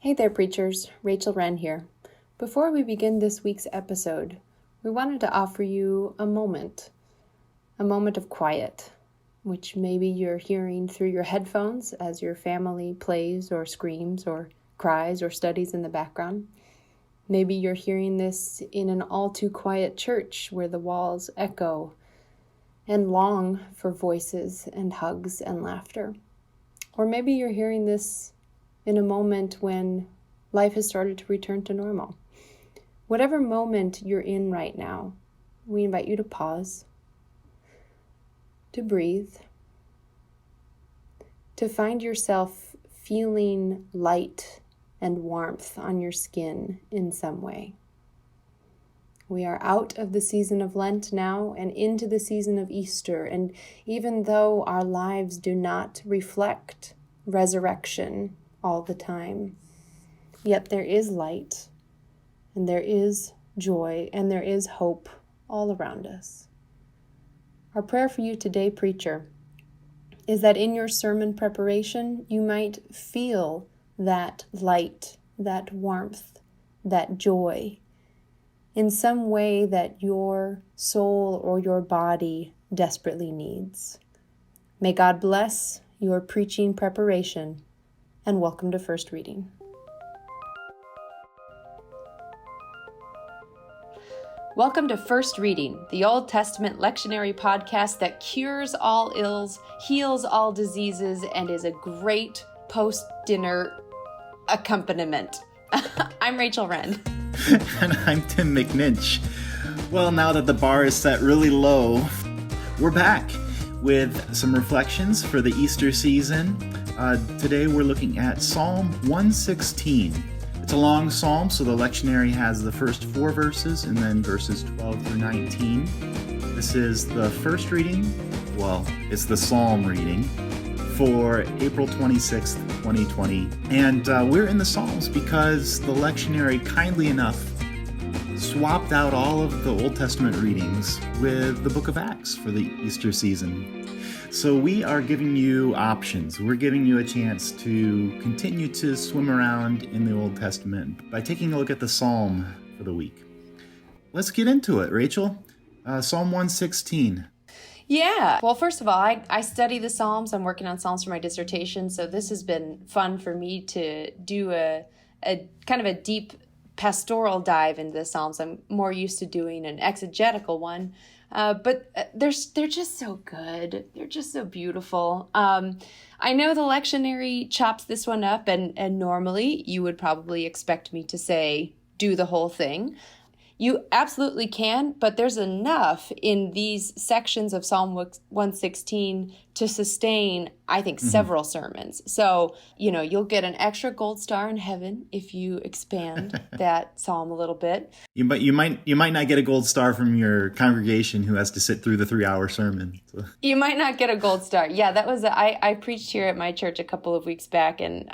Hey there, preachers. Rachel Wren here. Before we begin this week's episode, we wanted to offer you a moment of quiet, which maybe you're hearing through your headphones as your family plays or screams or cries or studies in the background. Maybe you're hearing this in an all too quiet church where the walls echo and long for voices and hugs and laughter. Or maybe you're hearing this in a moment when life has started to return to normal. Whatever moment you're in right now, we invite you to pause, to breathe, to find yourself feeling light and warmth on your skin in some way. We are out of the season of Lent now and into the season of Easter, and even though our lives do not reflect resurrection all the time, yet there is light, and there is joy, and there is hope all around us. Our prayer for you today, preacher, is that in your sermon preparation, you might feel that light, that warmth, that joy, in some way that your soul or your body desperately needs. May God bless your preaching preparation, and welcome to First Reading. Welcome to First Reading, the Old Testament lectionary podcast that cures all ills, heals all diseases, and is a great post-dinner accompaniment. I'm Rachel Wren. And I'm Tim McNinch. Well, now that the bar is set really low, we're back with some reflections for the Easter season. Today we're looking at Psalm 116. It's a long psalm, so the lectionary has the first 4 verses and then verses 12 through 19. This is the first reading, it's the psalm reading for April 26th, 2020. And we're in the Psalms because the lectionary kindly enough swapped out all of the Old Testament readings with the book of Acts for the Easter season. So we are giving you options. We're giving you a chance to continue to swim around in the Old Testament by taking a look at the Psalm for the week. Let's get into it, Rachel. Psalm 116. Yeah. Well, first of all, I study the Psalms. I'm working on Psalms for my dissertation, so this has been fun for me to do a kind of a deep pastoral dive into the Psalms. I'm more used to doing an exegetical one. But they're just so good. They're just so beautiful. I know the lectionary chops this one up, and normally you would probably expect me to say, do the whole thing. You absolutely can, but there's enough in these sections of Psalm 116 to sustain, I think, several sermons. So, you'll get an extra gold star in heaven if you expand that psalm a little bit. You might not get a gold star from your congregation who has to sit through the 3-hour sermon. So. You might not get a gold star. Yeah, that was I preached here at my church a couple of weeks back, and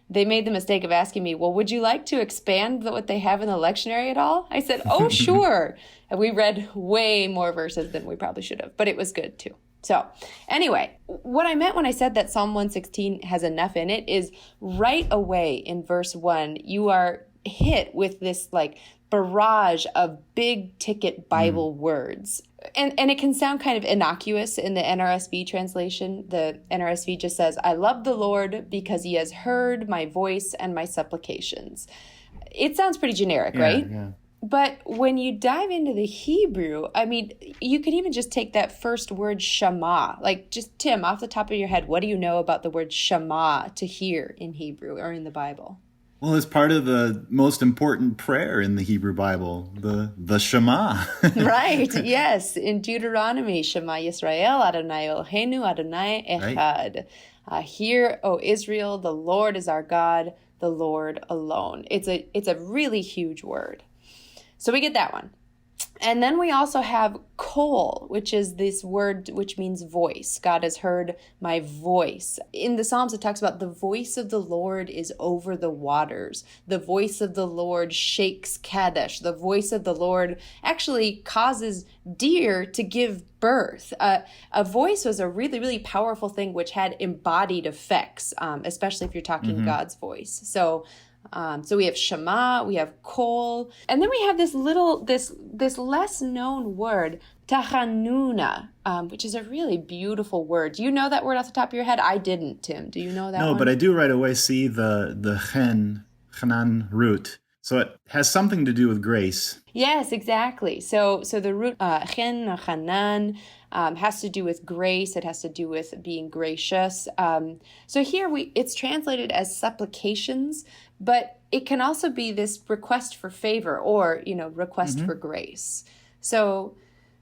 they made the mistake of asking me, well, would you like to expand what they have in the lectionary at all? I said, oh, sure. And we read way more verses than we probably should have, but it was good too. So anyway, what I meant when I said that Psalm 116 has enough in it is right away in verse 1, you are hit with this barrage of big ticket Bible words. And it can sound kind of innocuous in the NRSV translation. The NRSV just says, I love the Lord because he has heard my voice and my supplications. It sounds pretty generic, right? Yeah. But when you dive into the Hebrew, you could even just take that first word, Shema. Just Tim, off the top of your head, what do you know about the word Shema, to hear in Hebrew or in the Bible? Well, it's part of the most important prayer in the Hebrew Bible, the Shema. Right, yes. In Deuteronomy, Shema Yisrael, Adonai Eloheinu, Adonai Echad. Right. Hear, O Israel, the Lord is our God, the Lord alone. It's a really huge word. So we get that one. And then we also have kol, which is this word which means voice. God has heard my voice. In the Psalms, it talks about the voice of the Lord is over the waters. The voice of the Lord shakes Kadesh. The voice of the Lord actually causes deer to give birth. A voice was a really, really powerful thing which had embodied effects, especially if you're talking God's voice. So we have Shema, we have Kol, and then we have this less known word, Tachanuna, which is a really beautiful word. Do you know that word off the top of your head? I didn't, Tim. Do you know that one? No, but I do right away see the Chanan root. So it has something to do with grace. Yes, exactly. So the root Chanan has to do with grace. It has to do with being gracious. So here it's translated as supplications, but it can also be this request for favor or, request for grace. So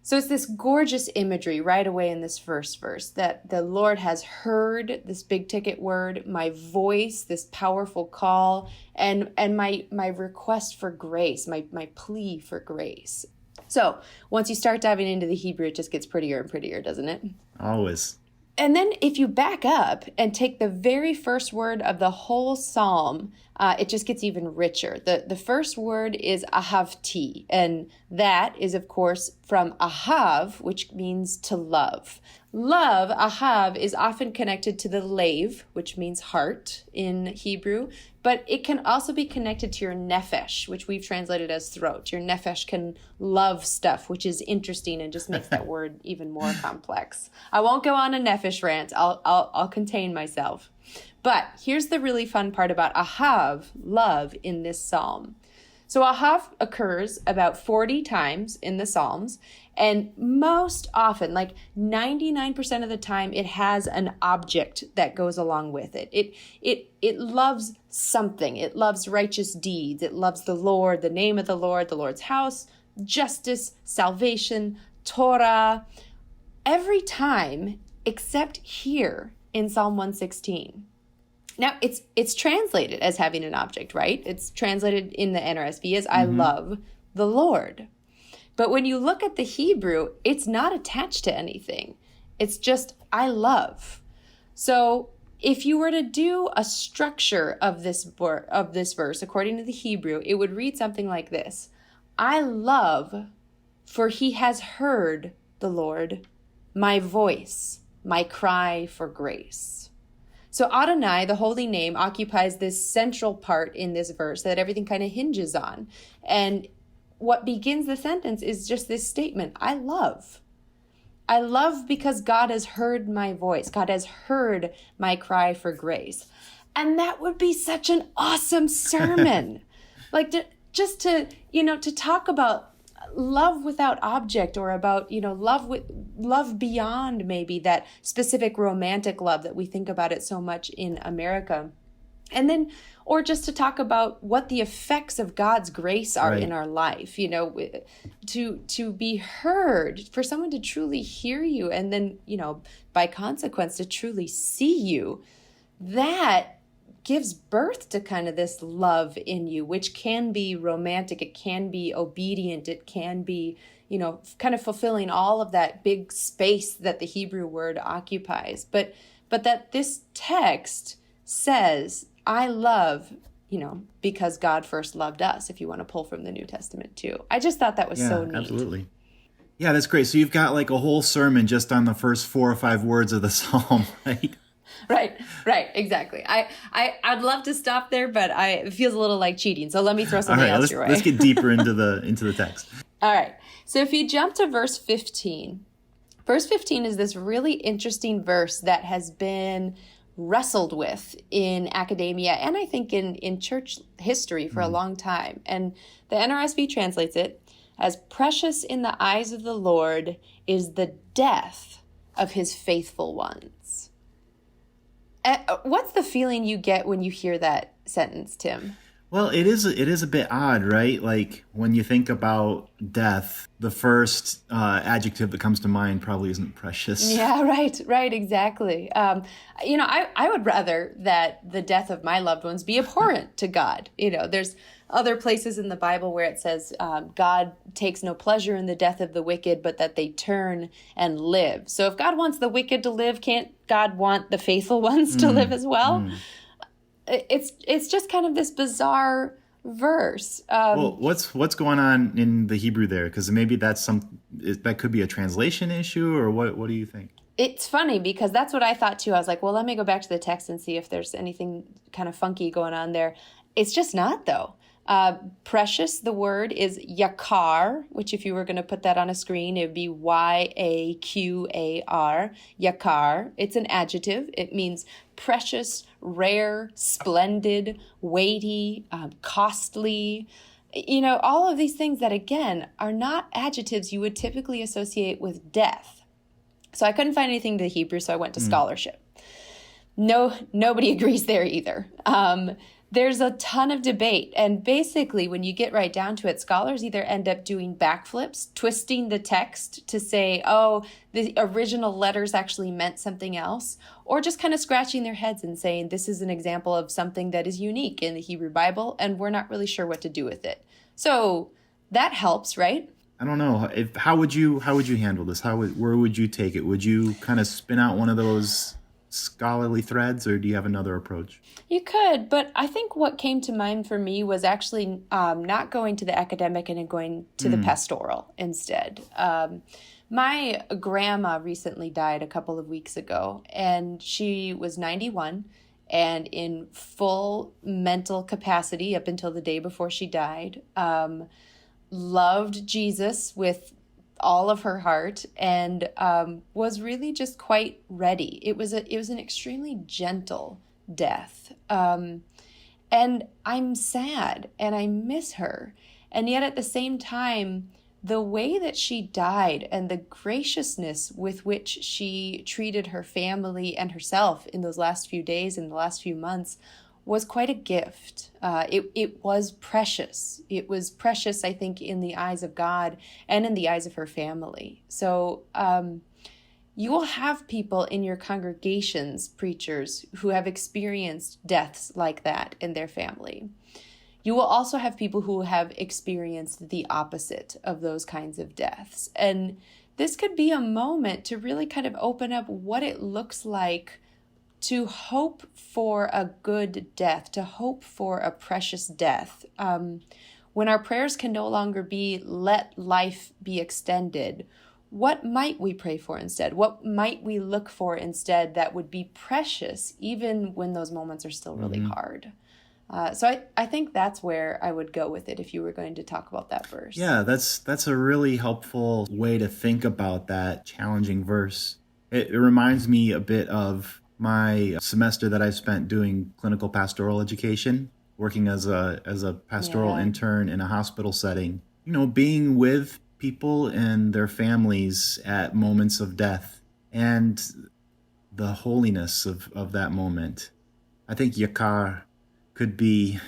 it's this gorgeous imagery right away in this first verse that the Lord has heard this big ticket word, my voice, this powerful call, and my request for grace, my plea for grace. So once you start diving into the Hebrew, it just gets prettier and prettier, doesn't it? Always. And then if you back up and take the very first word of the whole psalm, it just gets even richer. The first word is ahavti, and that is, of course, from ahav, which means to love. Love, ahav, is often connected to the lev, which means heart in Hebrew, but it can also be connected to your nefesh, which we've translated as throat. Your nefesh can love stuff, which is interesting and just makes that word even more complex. I won't go on a nefesh rant. I'll contain myself. But here's the really fun part about ahav, love, in this psalm. So ahav occurs about 40 times in the Psalms, and most often, like 99% of the time, it has an object that goes along with it. It loves something. It loves righteous deeds. It loves the Lord, the name of the Lord's house, justice, salvation, Torah. Every time except here in Psalm 116. Now, it's translated as having an object, right? It's translated in the NRSV as I love the Lord. But when you look at the Hebrew, it's not attached to anything. It's just I love. So if you were to do a structure of this verse according to the Hebrew, it would read something like this. I love, for he has heard, the Lord, my voice, my cry for grace. So Adonai, the holy name, occupies this central part in this verse that everything kind of hinges on. And what begins the sentence is just this statement, I love. I love because God has heard my voice. God has heard my cry for grace. And that would be such an awesome sermon. To talk about love without object, or about, love beyond maybe that specific romantic love that we think about it so much in America. And then, or just to talk about what the effects of God's grace are in our life, to be heard, for someone to truly hear you, and then, by consequence, to truly see you, that gives birth to kind of this love in you, which can be romantic, it can be obedient, it can be, kind of fulfilling all of that big space that the Hebrew word occupies. But that this text says, I love, because God first loved us, if you want to pull from the New Testament too. I just thought that was so neat. Absolutely. Yeah, that's great. So you've got like a whole sermon just on the first 4 or 5 words of the psalm, right? Right, exactly. I'd love to stop there, but it feels a little like cheating. So let me throw something else your way. Let's get deeper into the text. All right. So if you jump to verse 15, verse 15 is this really interesting verse that has been wrestled with in academia and I think in church history for a long time. And the NRSV translates it as precious in the eyes of the Lord is the death of his faithful ones. What's the feeling you get when you hear that sentence, Tim? Well, it is a bit odd, right? Like when you think about death, the first adjective that comes to mind probably isn't precious. Yeah, right, exactly. I would rather that the death of my loved ones be abhorrent to God. There's other places in the Bible where it says God takes no pleasure in the death of the wicked, but that they turn and live. So if God wants the wicked to live, can't God want the faithful ones to live as well? It's just kind of this bizarre verse. Well, what's going on in the Hebrew there? Because maybe that could be a translation issue, or what do you think? It's funny because that's what I thought too. I was like, well, let me go back to the text and see if there's anything kind of funky going on there. It's just not, though. Precious, the word is yakar, which if you were going to put that on a screen, it would be Yaqar, yakar. It's an adjective. It means precious, rare, splendid, weighty, costly. All of these things that, again, are not adjectives you would typically associate with death. So I couldn't find anything to the Hebrew, so I went to scholarship. No, nobody agrees there either. There's a ton of debate. And basically, when you get right down to it, scholars either end up doing backflips, twisting the text to say, oh, the original letters actually meant something else, or just kind of scratching their heads and saying, this is an example of something that is unique in the Hebrew Bible, and we're not really sure what to do with it. So that helps, right? I don't know. How would you handle this? Where would you take it? Would you kind of spin out one of those scholarly threads, or do you have another approach? You could, but I think what came to mind for me was actually not going to the academic and going to the pastoral instead. My grandma recently died a couple of weeks ago, and she was 91 and in full mental capacity up until the day before she died. Loved Jesus with all of her heart, and was really just quite ready. It was an extremely gentle death. And I'm sad and I miss her. And yet at the same time, the way that she died and the graciousness with which she treated her family and herself in those last few days and the last few months was quite a gift. It was precious. It was precious, I think, in the eyes of God and in the eyes of her family. So you will have people in your congregations, preachers, who have experienced deaths like that in their family. You will also have people who have experienced the opposite of those kinds of deaths. And this could be a moment to really kind of open up what it looks like to hope for a good death, to hope for a precious death. When our prayers can no longer be, let life be extended, what might we pray for instead? What might we look for instead that would be precious, even when those moments are still really hard? So I think that's where I would go with it if you were going to talk about that verse. Yeah, that's a really helpful way to think about that challenging verse. It reminds me a bit of my semester that I spent doing clinical pastoral education, working as a pastoral intern in a hospital setting. Being with people and their families at moments of death and the holiness of that moment. I think yakar could be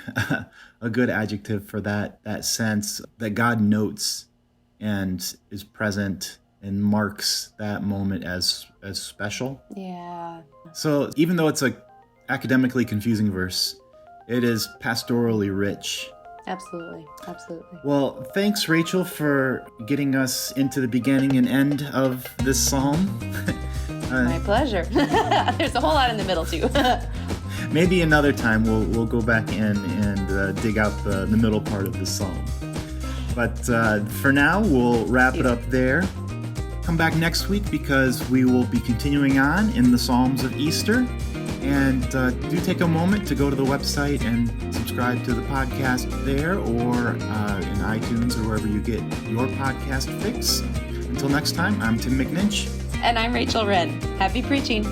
a good adjective for that sense that God notes and is present and marks that moment as special. Yeah. So even though it's a academically confusing verse, it is pastorally rich. Absolutely. Well, thanks, Rachel, for getting us into the beginning and end of this psalm. My pleasure. There's a whole lot in the middle, too. Maybe another time we'll go back in and dig out the middle part of the psalm. But for now, we'll wrap it up there. Come back next week because we will be continuing on in the Psalms of Easter. And do take a moment to go to the website and subscribe to the podcast there or in iTunes or wherever you get your podcast fix. Until next time, I'm Tim McNinch. And I'm Rachel Wren. Happy preaching.